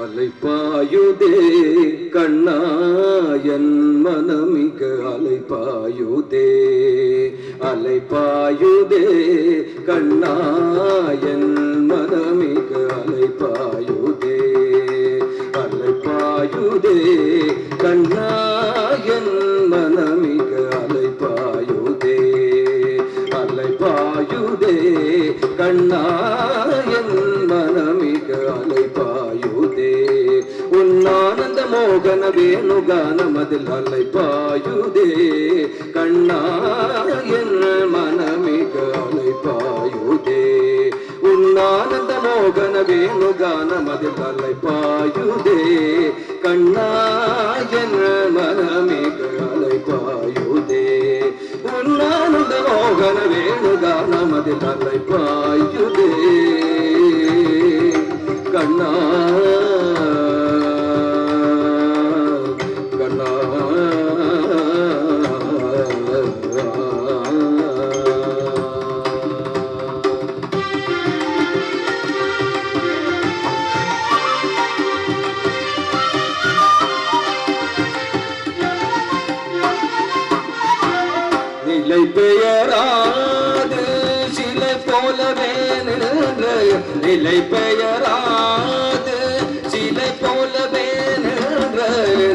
அலைப்பாயுதே கண்ணாயன் மனமிக அலைப்பாயுதே அலைப்பாயுதே கண்ணாயன் மனமிக அலைப்பாயுதே அலைப்பாயுதே கண்ணாயன் மனமிக அலைப்பாயுதே அலைப்பாயுதே கண்ணாயன் மனமிக அலைப்பாயுதே உன்னானந்த மோகன வேணுகானமதில் அலைப்பாயுதே கண்ணாயன் மனமிக அலைப்பாயுதே உன்னானந்த மோகன வேணுகானமதில் அலைப்பாயுதே கண்ணாயன் மனமிக அலைப்பாயுதே உன்னானந்த மோகன வேணுகானமதில் அலைப்பாயுதே கண்ணா கண்ணா நிலை பெயராது சிலை போலவே நின்ற நிலை பெயராது சிலை போலவே நின்ற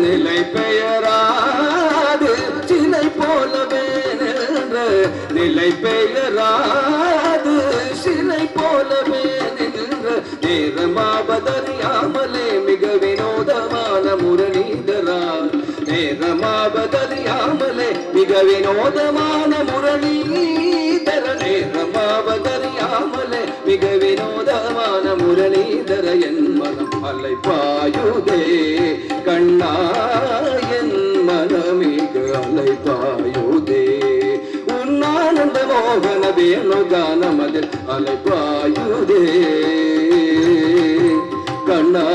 நிலை பெயராது சிலை போலவே நின்ற நிலை பெயராது சிலை போலவே நின்ற நேரமாவதறியாமலே மிக வினோதமான முரளிதரா நேரமாவதறியாமலே மிக வினோதமான முரளிதர நேரமாவதறியாமலே மிக வினோதமான முரளிதர என் மனம் அலைப்பாயுதே கண்ணாயன் மனமிக அலைப்பாயுதே உன்னானந்த மோகன வேணுகானமதில் அலைப்பாயுதே கண்ணா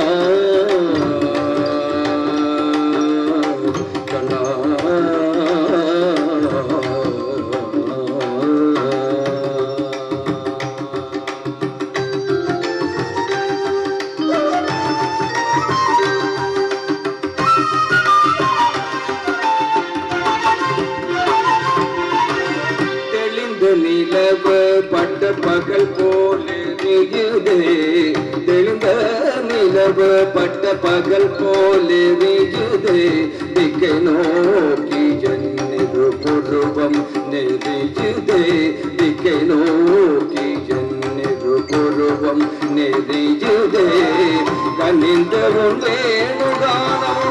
நிலவு பட்ட பகல் போலே வியுதே தெளிந்த நிலவு பட்ட பகல் போலே வியுதே திக்கை நோக்கி ஜன்னிரு புருவம் நெறியுதே திக்கை நோக்கி ஜன்னிரு புருவம் நெறியுதே கனிந்தரும் வேணுகானம்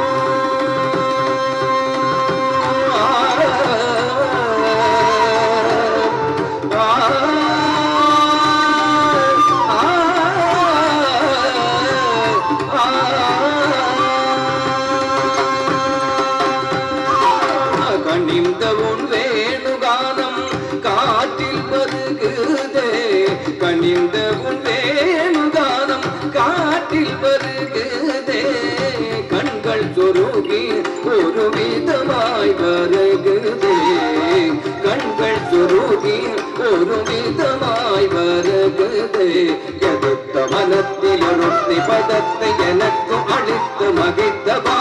கனிந்தவுன் வேணுகானம் காற்றில் வருகுதே கனிந்தவுன் வேணுகானம் காற்றில் வருகுதே கண்கள் சொருகி ஒரு விதமாய் வருகுதே கண்கள் சொருகி ஒரு விதமாய் வருகுதே எதிர்த்த மனத்தில் ஒருத்தி பதத்தை எனக்கு அளித்து மகிழ்ந்தவா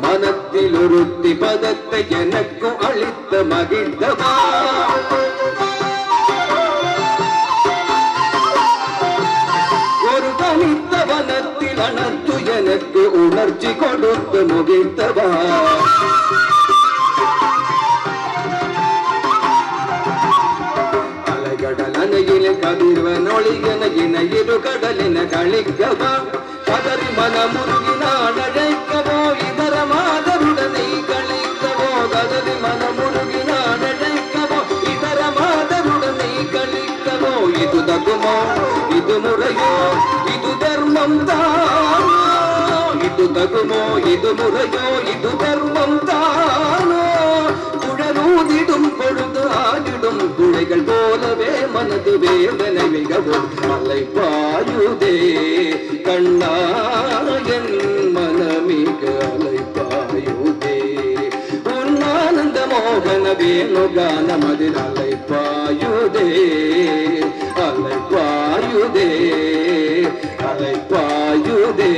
மனத்தில் ஒருத்தி பதத்தை எனக்கு அளித்த மகிழ்ந்தவா ஒரு தனித்த வனத்தில் அனர்த்து எனக்கு உணர்ச்சி கொடுத்து முகிழ்ந்தவா அலைகடல் அணையில கதிர்வன் ஒளியன இன இரு கடலின கழிக்கவா கதறி மனமுருகினான் அழைக்கவோ இதர மாதருடனை கழிக்கவோ கதறி மனமுருகினான் அழைக்கவோ இதர மாதருடனை கழிக்கவோ இது தகுமோ இது முறையோ இது தர்மம் தானோ இது தகுமோ இது முறையோ இது தர்மம் தானோ குழலூதிடும் பொழுது ஆகிடும் குழைகள் போலவே மனது வேதனை மிகவும் அலைப்பாயுதே கண்ணாயன் மனமிக அலைப்பாயுதே உன்னானந்த மோகன வேணுகான மதில் அலை பாயுதே அலை பாயுதே அலை பாயுதே